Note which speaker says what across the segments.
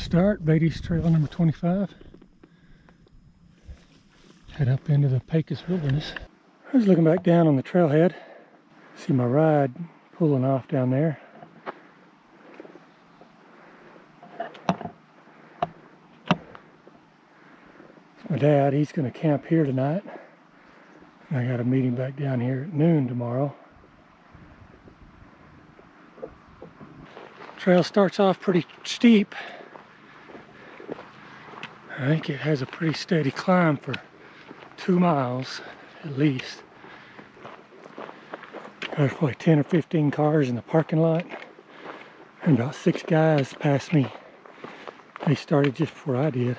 Speaker 1: start, Beatty's trail number 25. Head up into the Pecos Wilderness. I was looking back down on the trailhead. See my ride pulling off down there. My dad, he's going to camp here tonight. I got to meet him back down here at noon tomorrow. Trail starts off pretty steep. I think it has a pretty steady climb for 2 miles at least. There's probably 10 or 15 cars in the parking lot, and about 6 guys passed me. They started just before I did.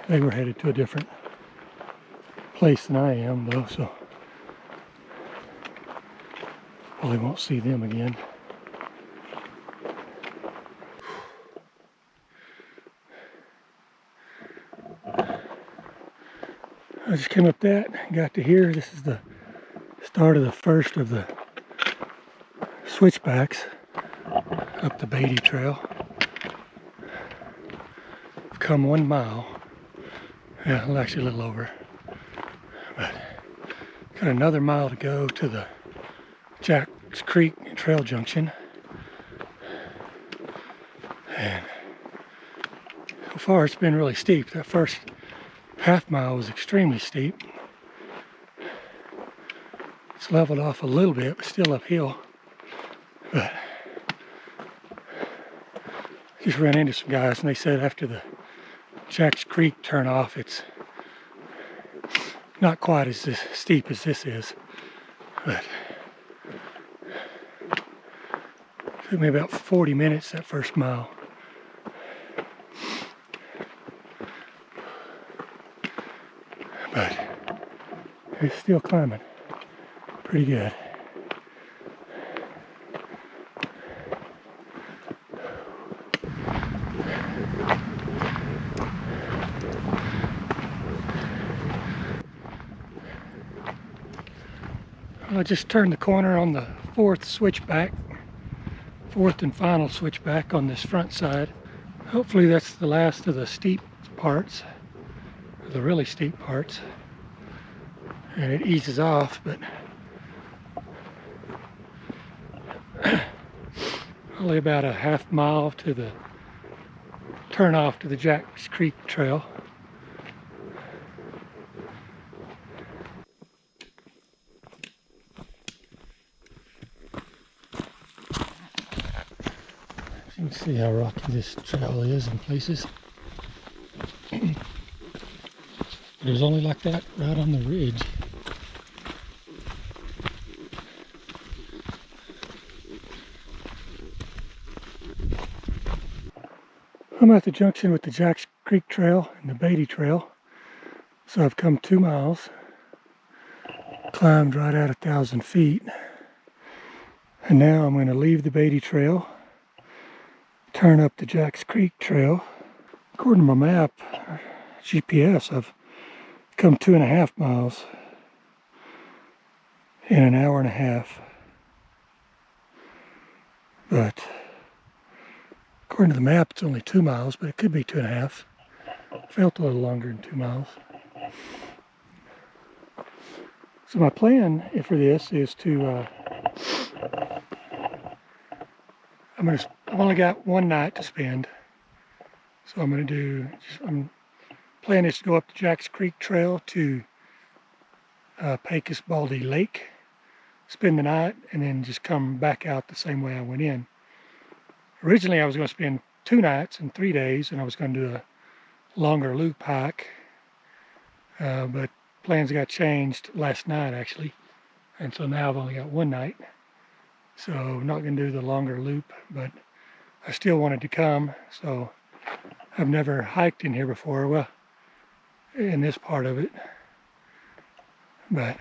Speaker 1: They were headed to a different place than I am though, so probably won't see them again. I just came up that, got to here. This is the start of the first of the switchbacks up the Beatty Trail. I've come 1 mile. Yeah, well, actually a little over. But got another mile to go to the Jacks Creek trail junction. And so far it's been really steep. That first half mile was extremely steep. It's leveled off a little bit, but still uphill. But just ran into some guys and they said after the Jacks Creek turn off, it's not quite as steep as this is. But it took me about 40 minutes that first mile. But it's still climbing pretty good. I just turned the corner on the fourth and final switchback on this front side. Hopefully that's the last of the steep parts, the really steep parts, and it eases off, but only about a half mile to the turn off to the Jacks Creek trail. You can see how rocky this trail is in places. It was only like that right on the ridge. I'm at the junction with the Jacks Creek Trail and the Beatty Trail. So I've come 2 miles, climbed right at 1,000 feet. And now I'm going to leave the Beatty Trail, turn up the Jacks Creek Trail. According to my map, GPS, I've come 2.5 miles in an hour and a half. But according to the map, it's only 2 miles, but it could be 2.5. Felt a little longer than 2 miles. So my plan for this is to, I've only got 1 night to spend. So I'm going to do, plan is to go up the Jacks Creek Trail to Pecos Baldy Lake, spend the night, and then just come back out the same way I went in. Originally I was going to spend 2 nights and 3 days, and I was going to do a longer loop hike, but plans got changed last night actually, and so now I've only got 1 night. So I'm not going to do the longer loop, but I still wanted to come. So I've never hiked in here before, well, in this part of it, but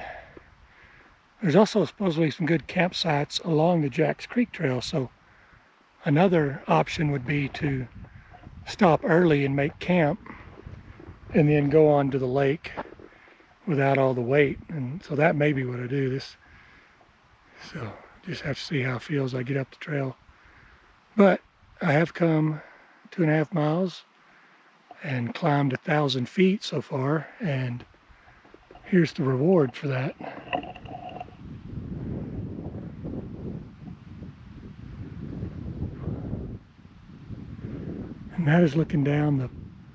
Speaker 1: there's also supposedly some good campsites along the Jacks Creek Trail. So another option would be to stop early and make camp and then go on to the lake without all the weight. And so that may be what I do this. So just have to see how it feels as I get up the trail. But I have come 2.5 miles and climbed 1,000 feet so far, and here's the reward for that. And that is looking down the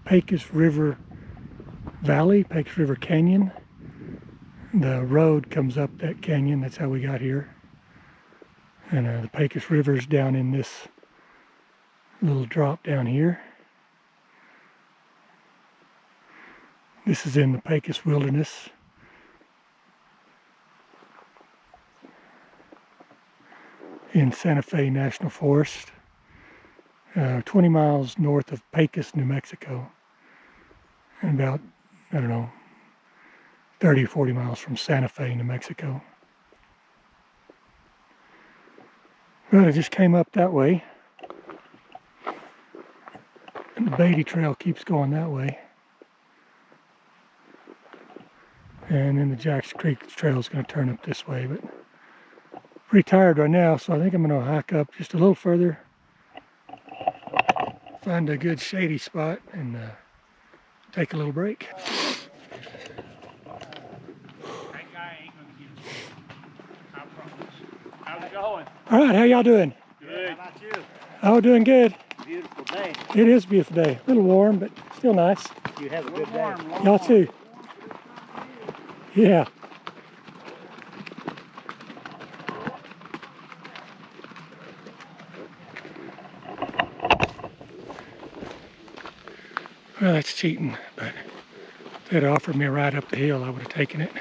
Speaker 1: Pecos River Valley, Pecos River Canyon. The road comes up that canyon, that's how we got here. And the Pecos River's down in this little drop down here. This is in the Pecos Wilderness. In Santa Fe National Forest, 20 miles north of Pecos, New Mexico. And about, I don't know, 30 or 40 miles from Santa Fe, New Mexico. Well, I just came up that way. And the Beatty Trail keeps going that way. And then the Jacks Creek Trail is going to turn up this way. But pretty tired right now, so I think I'm going to hike up just a little further. Find a good shady spot and take a little break.
Speaker 2: How's it going?
Speaker 1: All right, how y'all doing?
Speaker 2: Good. How about you?
Speaker 1: Oh, doing good.
Speaker 2: Beautiful day.
Speaker 1: It is a beautiful day. A little warm, but still nice.
Speaker 2: You have a good day.
Speaker 1: Y'all too. Yeah. Well, that's cheating, but if they'd offered me a ride up the hill, I would have taken it.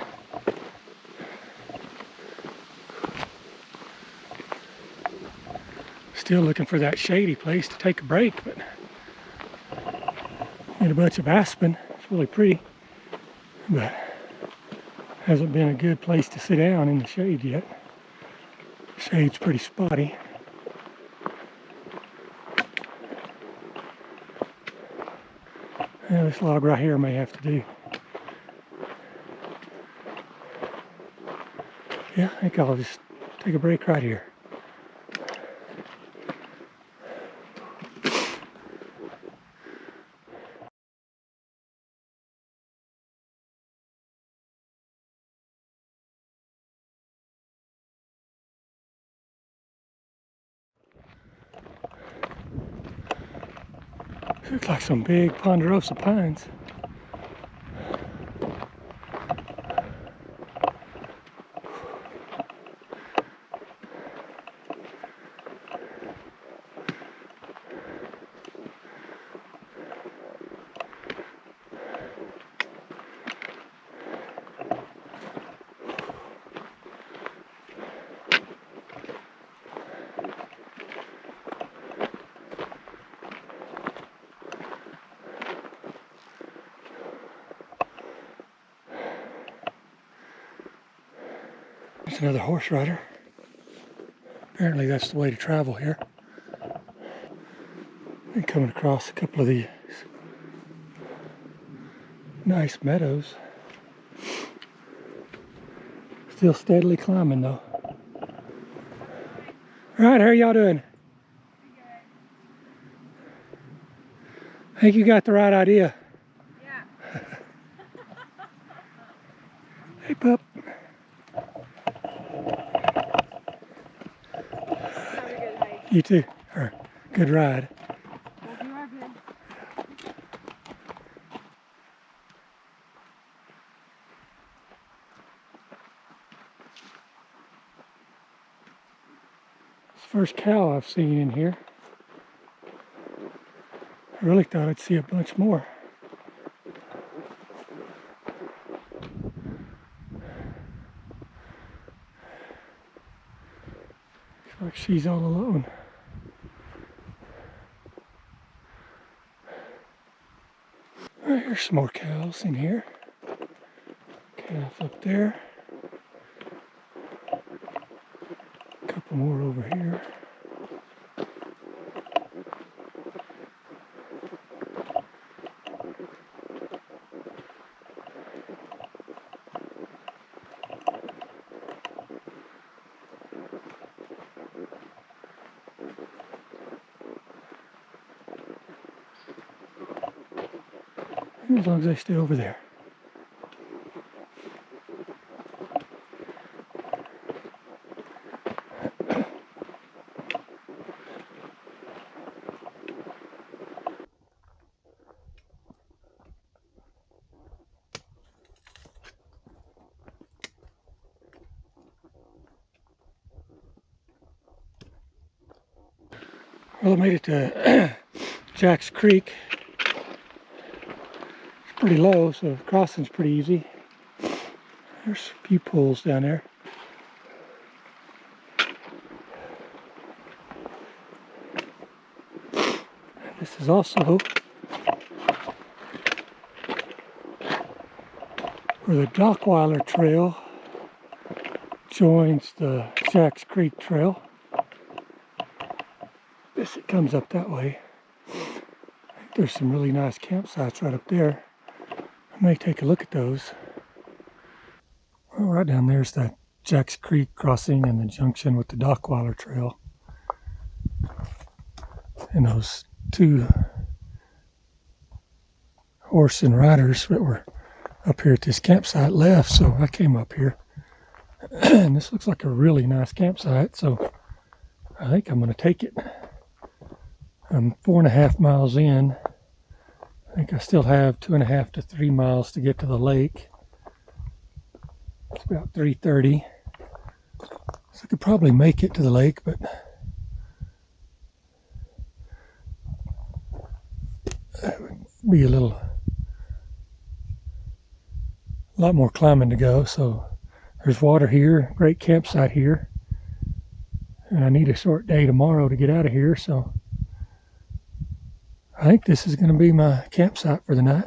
Speaker 1: Still looking for that shady place to take a break, but in a bunch of aspen. It's really pretty, but hasn't been a good place to sit down in the shade yet. Shade's pretty spotty. Yeah, this log right here may have to do. Yeah, I think I'll just take a break right here. Looks like some big ponderosa pines. There's another horse rider. Apparently that's the way to travel here. And coming across a couple of these nice meadows. Still steadily climbing though. All right, how are y'all doing? I think you got the right idea.
Speaker 3: Yeah.
Speaker 1: Hey, pup.
Speaker 3: Have a good hike.
Speaker 1: You too. Or good ride.
Speaker 3: We'll do our good.
Speaker 1: It's the first cow I've seen in here. I really thought I'd see a bunch more. Looks like she's all alone. All right, here's some more cows in here. Calf up there. A couple more over here. as long as I stay over there. Well, I made it to Jacks Creek. It's pretty low, so the crossing's pretty easy. There's a few pools down there. This is also where the Dockweiler Trail joins the Jacks Creek Trail. Guess it comes up that way. I think there's some really nice campsites right up there. I may take a look at those. Well, right down there's that Jacks Creek crossing and the junction with the Dockweiler Trail. And those two horse and riders that were up here at this campsite left, so I came up here. And this looks like a really nice campsite, so I think I'm going to take it. I'm 4.5 miles in. I think I still have 2.5 to 3 miles to get to the lake. It's about 3:30. So I could probably make it to the lake, but that would be a lot more climbing to go. So there's water here, great campsite here. And I need a short day tomorrow to get out of here, so I think this is going to be my campsite for the night.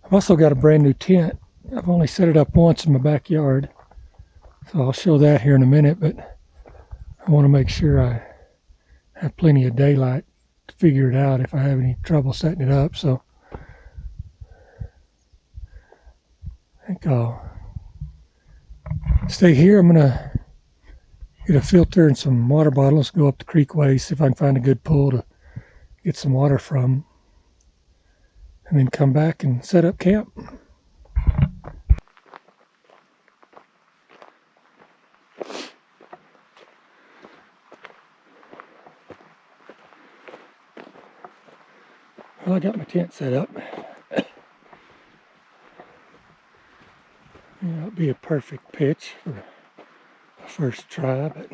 Speaker 1: I've also got a brand new tent. I've only set it up once in my backyard, so I'll show that here in a minute, but I want to make sure I have plenty of daylight to figure it out if I have any trouble setting it up. So I think I'll stay here. I'm going to get a filter and some water bottles, go up the creekway, see if I can find a good pool to get some water from, and then come back and set up camp. Well, I got my tent set up. It'll be a perfect pitch for a first try, but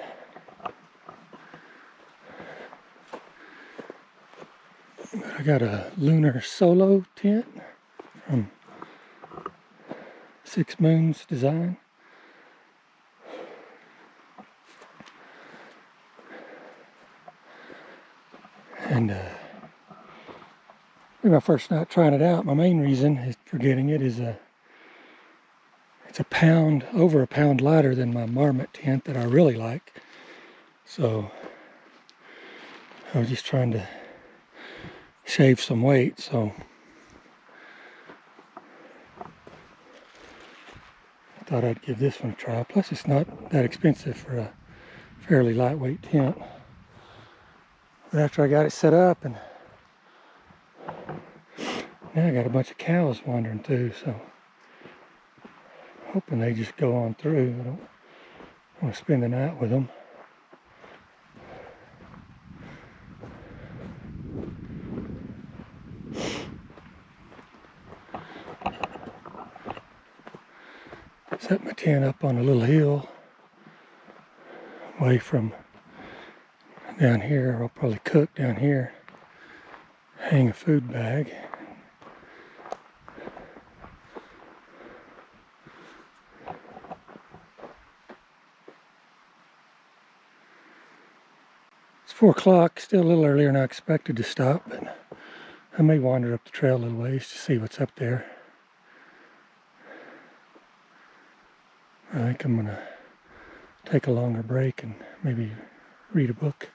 Speaker 1: I got a lunar solo tent from 6 Moons Design. And my first night trying it out, my main reason for getting it is it's over a pound lighter than my Marmot tent that I really like. So I was just trying to shave some weight, so I thought I'd give this one a try. Plus it's not that expensive for a fairly lightweight tent. But after I got it set up, and now I got a bunch of cows wandering through, so hoping they just go on through. I don't want to spend the night with them. Set my tent up on a little hill away from down here. I'll probably cook down here, hang a food bag. It's 4 o'clock, still a little earlier than I expected to stop, but I may wander up the trail a little ways to see what's up there. I think I'm gonna take a longer break and maybe read a book.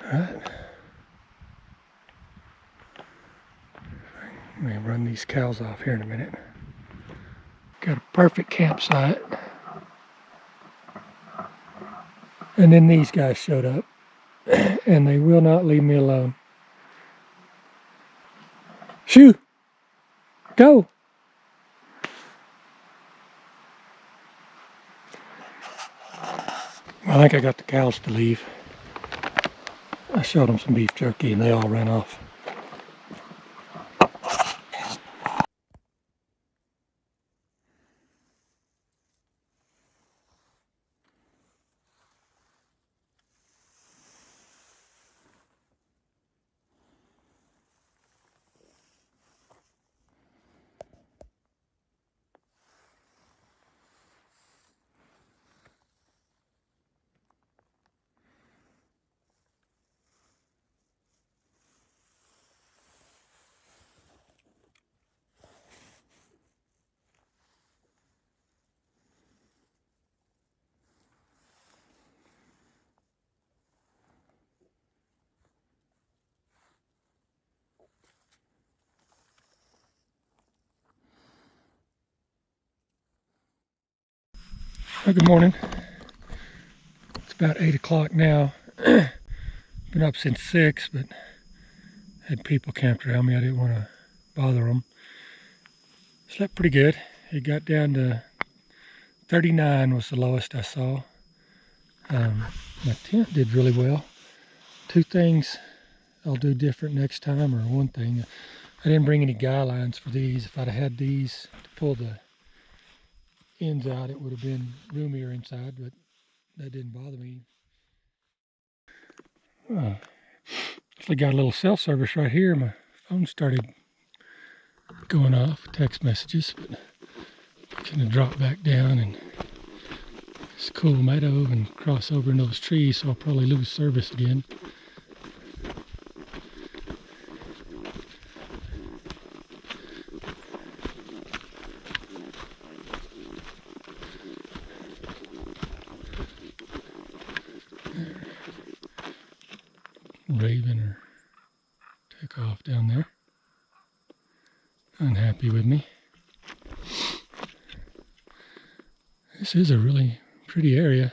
Speaker 1: Alright. I may run these cows off here in a minute. Got a perfect campsite. And then these guys showed up. and they will not leave me alone. Shoo! Go! I think I got the cows to leave. I showed them some beef jerky and they all ran off. Well, good morning. It's about 8 o'clock now. Been up since 6, but had people camped around me. I didn't want to bother them. Slept pretty good. It got down to 39 was the lowest I saw. My tent did really well. 2 things I'll do different next time, or one thing. I didn't bring any guy lines for these. If I'd have had these to pull the ends out, it would have been roomier inside, but that didn't bother me. Actually got a little cell service right here. My phone started going off, text messages, but it's gonna drop back down and it's cool meadow and cross over in those trees, so I'll probably lose service again. Raven or take off down there. Unhappy with me. This is a really pretty area.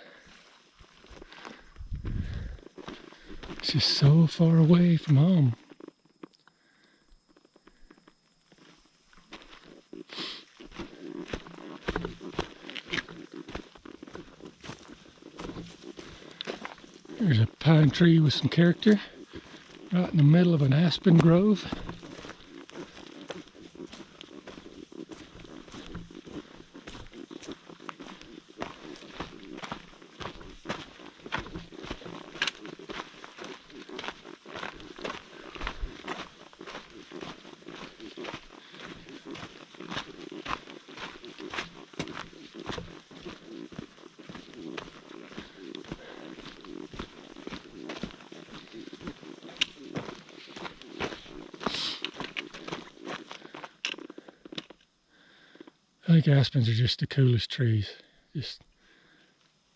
Speaker 1: It's just so far away from home. There's a pine tree with some character right in the middle of an aspen grove. I think aspens are just the coolest trees. Just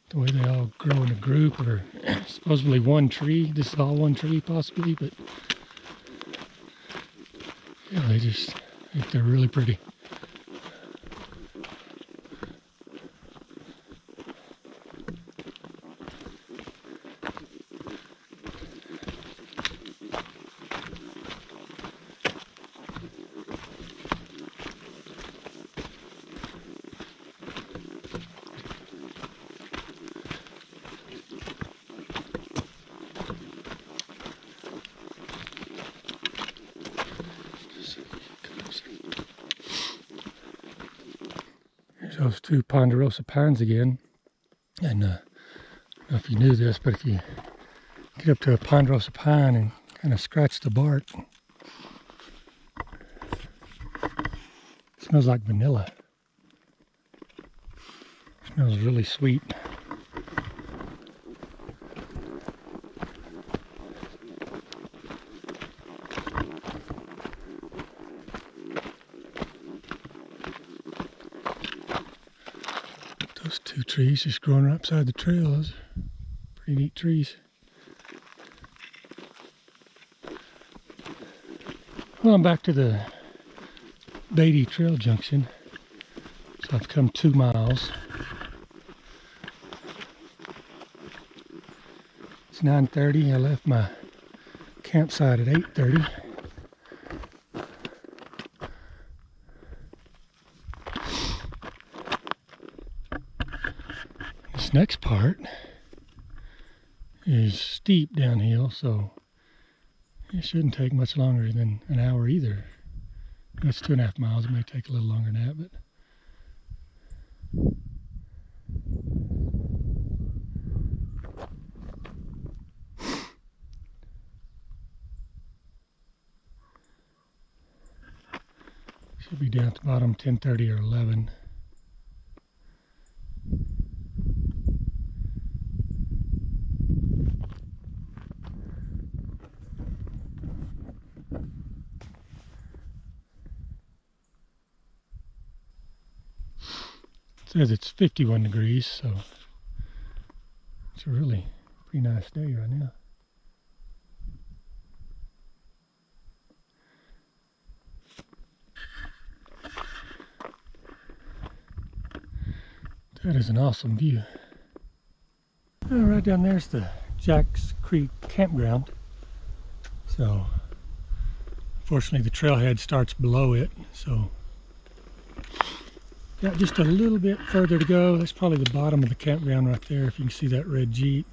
Speaker 1: the way they all grow in a group, or supposedly one tree. This is all one tree possibly, but yeah, I think they're really pretty. There's those 2 ponderosa pines again. And I don't know if you knew this, but if you get up to a ponderosa pine and kind of scratch the bark, it smells like vanilla. It smells really sweet. Those 2 trees just growing right beside the trail. Those are pretty neat trees. Well, I'm back to the Beatty Trail Junction. So I've come 2 miles. It's 9:30. I left my campsite at 8:30. This next part is steep downhill, so it shouldn't take much longer than an hour either. That's 2.5 miles. It may take a little longer than that, but should be down at the bottom 10:30 or 11. It says it's 51 degrees, so it's a really pretty nice day right now. That is an awesome view. Right down there's the Jacks Creek campground. So, unfortunately the trailhead starts below it, so got just a little bit further to go. That's probably the bottom of the campground right there, if you can see that red Jeep.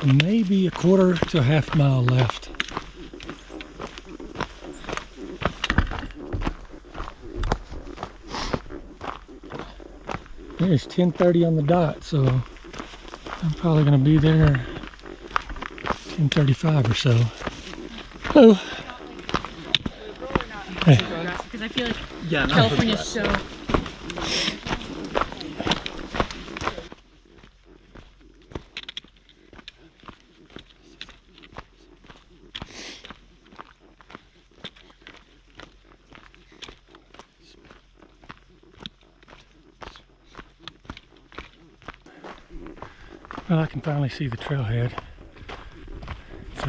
Speaker 1: So maybe a quarter to a half mile left. It's 10:30 on the dot, so I'm probably going to be there 10:35 or so. Hello. Hey.
Speaker 3: Because I feel like California's so...
Speaker 1: Well, I can finally see the trailhead. It's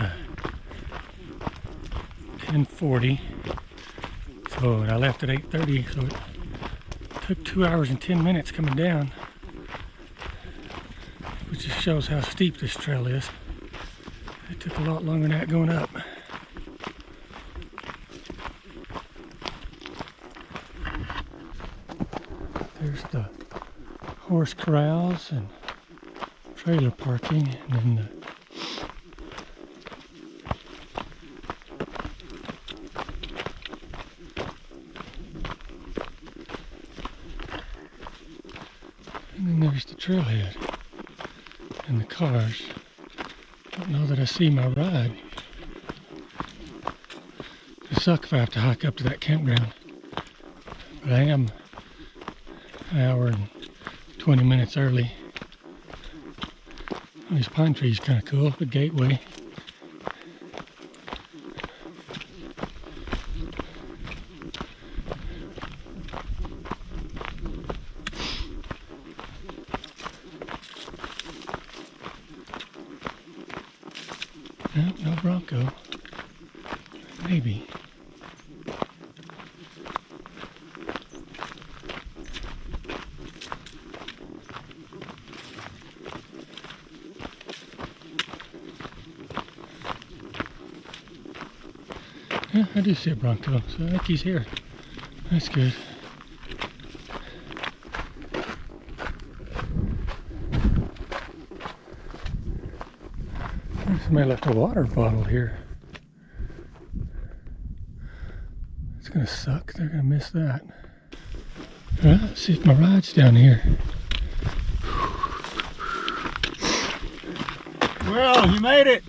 Speaker 1: 10:40. So I left at 8:30, so it took 2 hours and 10 minutes coming down, which just shows how steep this trail is. It took a lot longer than that going up. There's the horse corrals and trailer parking, and then there's the trailhead and the cars. Don't know that I see my ride. It'd suck if I have to hike up to that campground, but I am an hour and 20 minutes early. These pine trees kind of cool, the gateway. Nope, no Bronco. Maybe. Yeah, I do see a Bronco, so I think he's here. That's good. Somebody left a water bottle here. It's gonna suck. They're gonna miss that. All right, let's see if my ride's down here.
Speaker 2: Well, you made it.